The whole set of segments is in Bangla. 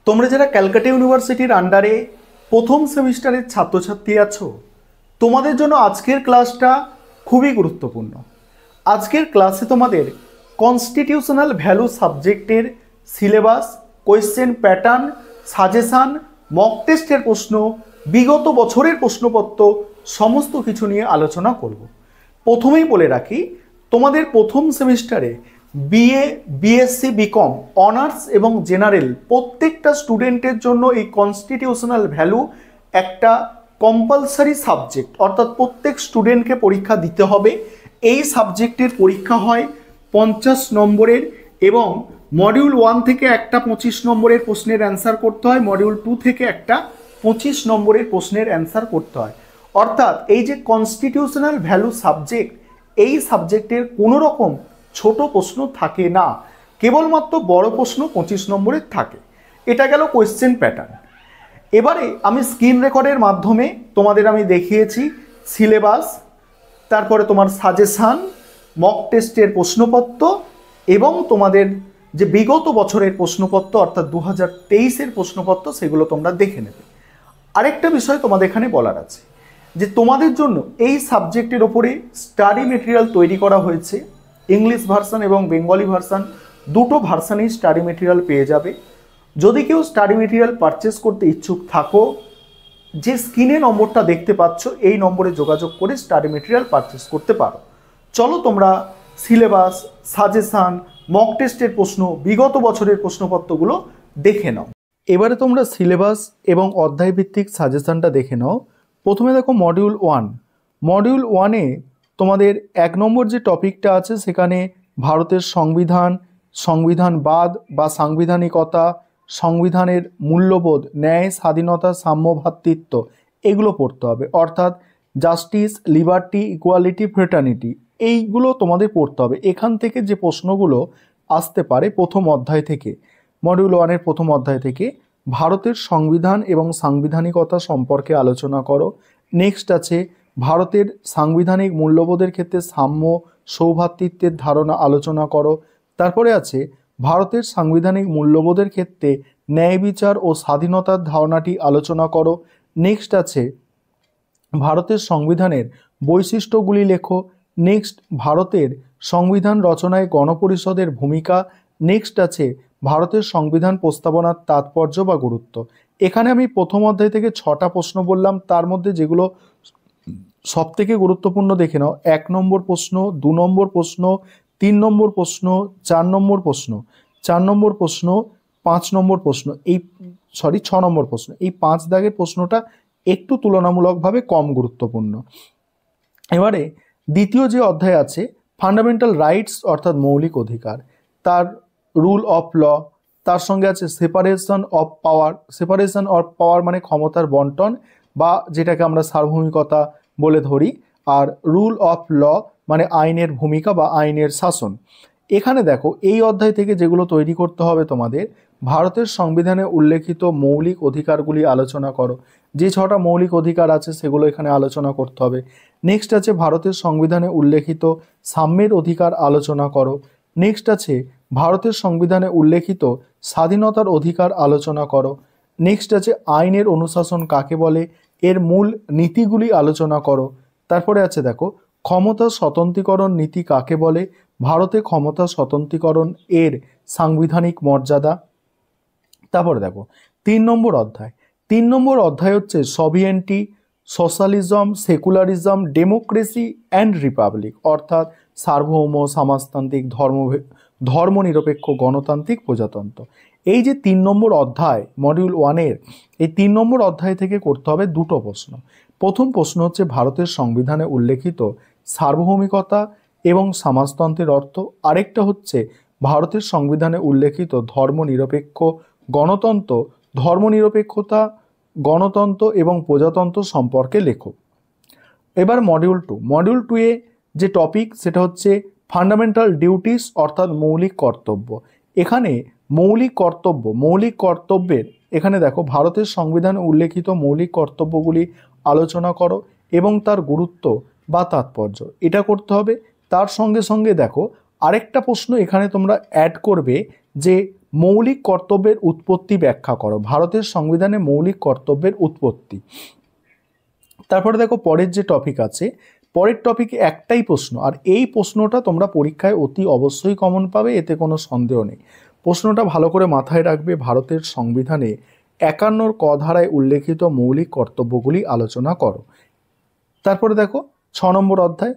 তোমরা যারা ক্যালকাটা ইউনিভার্সিটির আন্ডারে প্রথম সেমিস্টারের ছাত্রছাত্রী আছো, তোমাদের জন্য আজকের ক্লাসটা খুবই গুরুত্বপূর্ণ। আজকের ক্লাসে তোমাদের কনস্টিটিউশনাল ভ্যালু সাবজেক্টের syllabus, question pattern, suggestion, mock টেস্টের প্রশ্ন, বিগত বছরের প্রশ্নপত্র সমস্ত কিছু নিয়ে আলোচনা করব। প্রথমেই বলে রাখি, তোমাদের প্রথম সেমিস্টারে বিএ, বিএসসি, বিকম, অনার্স এবং জেনারেল প্রত্যেকটা স্টুডেন্টের জন্য এই কনস্টিটিউশনাল ভ্যালু একটা কম্পালসারি সাবজেক্ট, অর্থাৎ প্রত্যেক স্টুডেন্টকে পরীক্ষা দিতে হবে। এই সাবজেক্টের পরীক্ষা হয় 50 নম্বরের এবং মডিউল 1 থেকে একটা 25 নম্বরের প্রশ্নের অ্যান্সার করতে হয়, মডিউল 2 থেকে একটা 25 নম্বরের প্রশ্নের অ্যান্সার করতে হয়। অর্থাৎ এই যে কনস্টিটিউশনাল ভ্যালু সাবজেক্ট, এই সাবজেক্টের কোনো রকম ছোট প্রশ্ন থাকে না, কেবলমাত্র বড় প্রশ্ন 25 নম্বরের থাকে। এটা গেল কোয়েশ্চেন প্যাটার্ন। এবারে আমি স্ক্রিন রেকর্ডের মাধ্যমে তোমাদের আমি দেখিয়েছি সিলেবাস, তারপরে তোমার সাজেশান, মক টেস্টের প্রশ্নপত্র এবং তোমাদের যে বিগত বছরের প্রশ্নপত্র অর্থাৎ 2023-এর প্রশ্নপত্র, সেগুলো তোমরা দেখে নেবে। আরেকটা বিষয় তোমাদের এখানে বলার আছে যে তোমাদের জন্য এই সাবজেক্টের ওপরে স্টাডি মেটেরিয়াল তৈরি করা হয়েছে। ইংলিশ ভার্সান এবং বেঙ্গলি ভার্সান দুটো ভার্সানেই স্টাডি মেটেরিয়াল পেয়ে যাবে। যদি কেউ স্টাডি মেটেরিয়াল পারচেস করতে ইচ্ছুক থাকো, যে স্ক্রিনে নম্বরটা দেখতে পাচ্ছ এই নম্বরে যোগাযোগ করে স্টাডি মেটেরিয়াল পারচেস করতে পারো। চলো তোমরা সিলেবাস, সাজেশান, মক টেস্টের প্রশ্ন, বিগত বছরের প্রশ্নপত্রগুলো দেখে নাও। এবারে তোমরা সিলেবাস এবং অধ্যায়ভিত্তিক সাজেশানটা দেখে নাও। প্রথমে দেখো মডিউল 1। মডিউল 1-এ তোমাদের 1 নম্বর যে টপিকটা আছে সেখানে ভারতের সংবিধান, সংবিধানবাদ বা সাংবিধানিকতা, সংবিধানের মূল্যবোধ, ন্যায়, স্বাধীনতা, সাম্য, ভ্রাতৃত্ব, এগুলো পড়তে হবে। অর্থাৎ জাস্টিস, লিবার্টি, ইকুয়ালিটি, ফ্রেটার্নিটি, এইগুলো তোমাদের পড়তে হবে। এখান থেকে যে প্রশ্নগুলো আসতে পারে প্রথম অধ্যায় থেকে, মডিউল 1-এর প্রথম অধ্যায় থেকে, ভারতের সংবিধান এবং সাংবিধানিকতা সম্পর্কে আলোচনা করো। নেক্সট আছে ভারতের সাংবিধানিক মূল্যবোধের ক্ষেত্রে সাম্য, সৌভ্রাতৃত্বের ধারণা আলোচনা করো। তারপরে আছে ভারতের সাংবিধানিক মূল্যবোধের ক্ষেত্রে ন্যায় বিচার ও স্বাধীনতার ধারণাটি আলোচনা করো। নেক্সট আছে ভারতের সংবিধানের বৈশিষ্ট্যগুলি লেখো। নেক্সট ভারতের সংবিধান রচনায় গণপরিষদের ভূমিকা। নেক্সট আছে ভারতের সংবিধান প্রস্তাবনার তাৎপর্য বা গুরুত্ব। এখানে আমি প্রথম অধ্যায় থেকে 6টা প্রশ্ন বললাম, তার মধ্যে যেগুলো সবথেকে গুরুত্বপূর্ণ দেখে নাও। 1 নম্বর প্রশ্ন, 2 নম্বর প্রশ্ন, 3 নম্বর প্রশ্ন, 4 নম্বর প্রশ্ন, 4 নম্বর প্রশ্ন, 5 নম্বর প্রশ্ন, 6 নম্বর প্রশ্ন। এই 5 দাগের প্রশ্নটা একটু তুলনামূলকভাবে কম গুরুত্বপূর্ণ। এবারে দ্বিতীয় যে অধ্যায় আছে ফান্ডামেন্টাল রাইটস অর্থাৎ মৌলিক অধিকার, তার রুল অফ ল, তার সঙ্গে আছে separation of power. Separation of power মানে ক্ষমতার বন্টন বা যেটাকে আমরা সার্বভৌমিকতা বলে ধরি, আর রুল অফ ল মানে আইনের ভূমিকা বা আইনের শাসন। এখানে দেখো এই অধ্যায় থেকে যেগুলো তৈরি করতে হবে তোমাদের, ভারতের সংবিধানে উল্লেখিত মৌলিক অধিকারগুলি আলোচনা করো। যে 6টা মৌলিক অধিকার আছে সেগুলো এখানে আলোচনা করতে হবে। নেক্সট আছে ভারতের সংবিধানে উল্লেখিত সাম্যের অধিকার আলোচনা করো। নেক্সট আছে ভারতের সংবিধানে উল্লেখিত স্বাধীনতার অধিকার আলোচনা করো। নেক্সট আছে আইনের অনুশাসন কাকে বলে, এর মূল নীতিগুলি আলোচনা করো। তারপরে আছে দেখো ক্ষমতা স্বতন্ত্রীকরণ নীতি কাকে বলে, ভারতে ক্ষমতা স্বতন্ত্রীকরণ এর সাংবিধানিক মর্যাদা। তারপরে দেখো 3 নম্বর অধ্যায়। 3 নম্বর অধ্যায় হচ্ছে sovereignty, socialism, secularism, democracy and republic, অর্থাৎ সার্বভৌম, সমাজতান্ত্রিক, ধর্মনিরপেক্ষ, গণতান্ত্রিক, প্রজাতন্ত্র। এই যে 3 নম্বর অধ্যায় মডিউল 1-এর, এই 3 নম্বর অধ্যায় থেকে করতে হবে দুটো প্রশ্ন। প্রথম প্রশ্ন হচ্ছে ভারতের সংবিধানে উল্লেখিত সার্বভৌমিকতা এবং সমাজতন্ত্রের অর্থ। আরেকটা হচ্ছে ভারতের সংবিধানে উল্লেখিত ধর্মনিরপেক্ষ, গণতন্ত্র, ধর্মনিরপেক্ষতা, গণতন্ত্র এবং প্রজাতন্ত্র সম্পর্কে লেখো। এবার মডিউল 2। মডিউল 2-এ যে টপিক সেটা হচ্ছে ফান্ডামেন্টাল ডিউটিস অর্থাৎ মৌলিক কর্তব্য। এখানে মৌলিক কর্তব্যের এখানে দেখো ভারতের সংবিধানে উল্লেখিত মৌলিক কর্তব্যগুলি আলোচনা করো এবং তার গুরুত্ব বা তাৎপর্য, এটা করতে হবে। তার সঙ্গে সঙ্গে দেখো আরেকটা প্রশ্ন এখানে তোমরা অ্যাড করবে যে মৌলিক কর্তব্যের উৎপত্তি ব্যাখ্যা করো। ভারতের সংবিধানে মৌলিক কর্তব্যের উৎপত্তি। তারপরে দেখো পরের যে টপিক আছে, পরের টপিকে একটাই প্রশ্ন, আর এই প্রশ্নটা তোমরা পরীক্ষায় অতি অবশ্যই কমন পাবে, এতে কোনো সন্দেহ নেই। প্রশ্নটা ভালো করে মাথায় রাখবে, ভারতের সংবিধানে 51 ক ধারায় উল্লেখিত মৌলিক কর্তব্যগুলি আলোচনা করো। তারপরে দেখো 6 নম্বর অধ্যায়,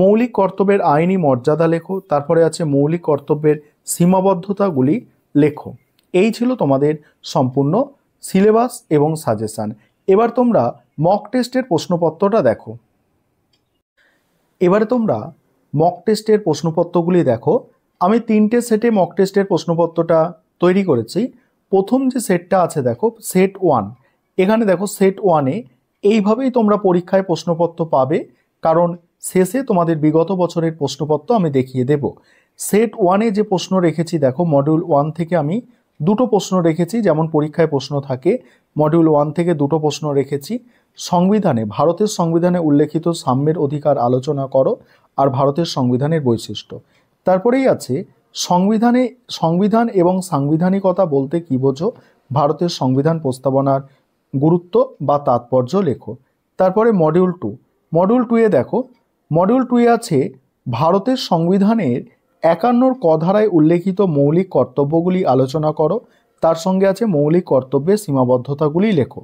মৌলিক কর্তব্যের আইনি মর্যাদা লেখো। তারপরে আছে মৌলিক কর্তব্যের সীমাবদ্ধতাগুলি লেখো। এই ছিল তোমাদের সম্পূর্ণ সিলেবাস এবং সাজেশান। এবার তোমরা মক টেস্টের প্রশ্নপত্রটা দেখো। এবারে তোমরা মক টেস্টের প্রশ্নপত্রগুলি দেখো। আমি 3টে সেটে মক টেস্টের প্রশ্নপত্রটা তৈরি করেছি। প্রথম যে সেটটা আছে দেখো, সেট 1। এখানে দেখো সেট 1-এ এইভাবেই তোমরা পরীক্ষায় প্রশ্নপত্র পাবে, কারণ শেষে তোমাদের বিগত বছরের প্রশ্নপত্র আমি দেখিয়ে দেব। সেট 1-এ যে প্রশ্ন রেখেছি দেখো, মডিউল 1 থেকে আমি 2টো প্রশ্ন রেখেছি, যেমন পরীক্ষায় প্রশ্ন থাকে। মডিউল 1 থেকে 2টো প্রশ্ন রেখেছি। সংবিধানে, ভারতের সংবিধানে উল্লেখিত সাম্যের অধিকার আলোচনা করো, আর ভারতের সংবিধানের বৈশিষ্ট্য। তারপরেই আছে সংবিধান এবং সাংবিধানিকতা বলতে কী বোঝো, ভারতের সংবিধান প্রস্তাবনার গুরুত্ব বা তাৎপর্য লেখো। তারপরে মডিউল 2। মডিউল 2-এ দেখো, মডিউল 2-এ আছে ভারতের সংবিধানের 51 ক ধারায় উল্লেখিত মৌলিক কর্তব্যগুলি আলোচনা করো, তার সঙ্গে আছে মৌলিক কর্তব্যের সীমাবদ্ধতাগুলি লেখো।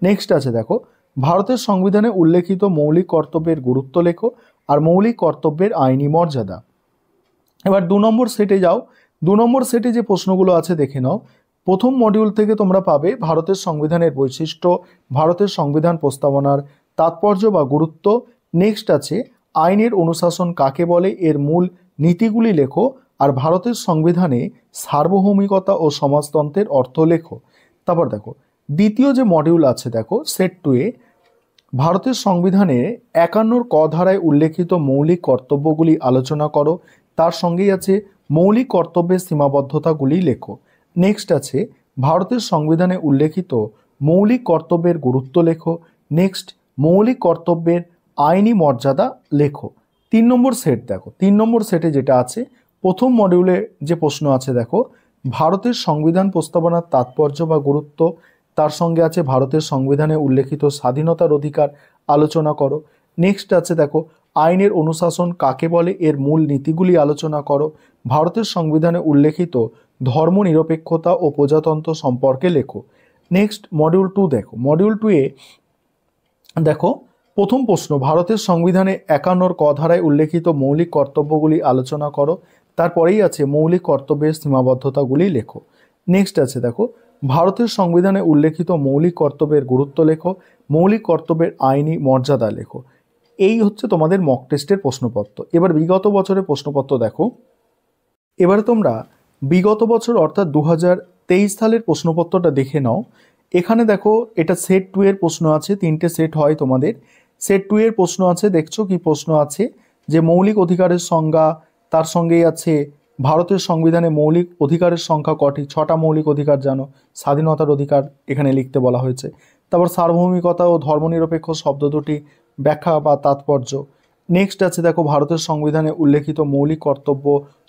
নেক্সট আছে দেখো, ভারতের সংবিধানে উল্লেখিত মৌলিক কর্তব্যের গুরুত্ব লেখো, আর মৌলিক কর্তব্যের আইনি মর্যাদা। এবার 2 নম্বর সেটে যাও। 2 নম্বর সেটে যে প্রশ্নগুলো আছে দেখে নাও। প্রথম মডিউল থেকে তোমরা পাবে ভারতের সংবিধানের বৈশিষ্ট্য, ভারতের সংবিধান প্রস্তাবনার তাৎপর্য বা গুরুত্ব। নেক্সট আছে আইনের অনুশাসন কাকে বলে, এর মূল নীতিগুলি লেখো, আর ভারতের সংবিধানে সার্বভৌমিকতা ও সমাজতন্ত্রের অর্থ লেখো। তারপর দেখো দ্বিতীয় যে মডিউল আছে দেখো, সেট 2-এ ভারতের সংবিধানে 51 ক ধারায় উল্লেখিত মৌলিক কর্তব্যগুলি আলোচনা করো, তার সঙ্গেই আছে মৌলিক কর্তব্যের সীমাবদ্ধতাগুলি লেখো। নেক্সট আছে ভারতের সংবিধানে উল্লেখিত মৌলিক কর্তব্যের গুরুত্ব লেখো। নেক্সট মৌলিক কর্তব্যের আইনি মর্যাদা লেখো। 3 নম্বর সেট দেখো, 3 নম্বর সেটে যেটা আছে, প্রথম মডিউলে যে প্রশ্ন আছে দেখো, ভারতের সংবিধান প্রস্তাবনার তাৎপর্য বা গুরুত্ব, তার সঙ্গে আছে ভারতের সংবিধানে উল্লেখিত স্বাধীনতার অধিকার আলোচনা করো। নেক্সট আছে দেখো আইনের অনুশাসন কাকে বলে, এর মূল নীতিগুলি আলোচনা করো। ভারতের সংবিধানে উল্লেখিত ধর্মনিরপেক্ষতা ও প্রজাতন্ত্র সম্পর্কে লেখো। নেক্সট মডিউল 2 দেখো, মডিউল 2-এ দেখো প্রথম প্রশ্ন, ভারতের সংবিধানে 51 ক ধারায় উল্লেখিত মৌলিক কর্তব্যগুলি আলোচনা করো, তারপরেই আছে মৌলিক কর্তব্যের সীমাবদ্ধতাগুলি লেখো। নেক্সট আছে দেখো ভারতের সংবিধানে উল্লেখিত মৌলিক কর্তব্যের গুরুত্ব লেখো, মৌলিক কর্তব্যের আইনি মর্যাদা লেখো। এই হচ্ছে তোমাদের মক টেস্টের প্রশ্নপত্র। এবার বিগত বছরের প্রশ্নপত্র দেখো। এবারে তোমরা বিগত বছর অর্থাৎ 2023 সালের প্রশ্নপত্রটা দেখে নাও। এখানে দেখো এটা সেট 2 এর প্রশ্ন আছে, 3টে সেট হয় তোমাদের। সেট 2 এর প্রশ্ন আছে, দেখছো কি প্রশ্ন আছে, যে মৌলিক অধিকারের সংজ্ঞা, তার সঙ্গেই আছে ভারতের সংবিধানে মৌলিক অধিকারের সংখ্যা কটি, 6টা মৌলিক অধিকার জানো, স্বাধীনতার অধিকার এখানে লিখতে বলা হয়েছে। তারপর সার্বভৌমিকতা ও ধর্মনিরপেক্ষ শব্দ দুটি ব্যাখ্যা বা তাৎপর্য। নেক্সট আছে দেখো ভারতের সংবিধানে উল্লেখিত মৌলিক কর্তব্য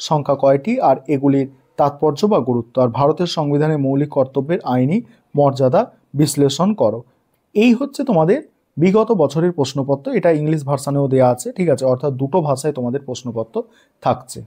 সংখ্যা কয়টি, আর এগুলির তাৎপর্য বা গুরুত্ব, আর ভারতের সংবিধানে মৌলিক কর্তব্যের আইনি মর্যাদা বিশ্লেষণ করো। এই হচ্ছে তোমাদের বিগত বছরের প্রশ্নপত্র। এটা ইংলিশ ভার্সানেও দেওয়া আছে, ঠিক আছে, অর্থাৎ 2টো ভাষায় তোমাদের প্রশ্নপত্র থাকছে।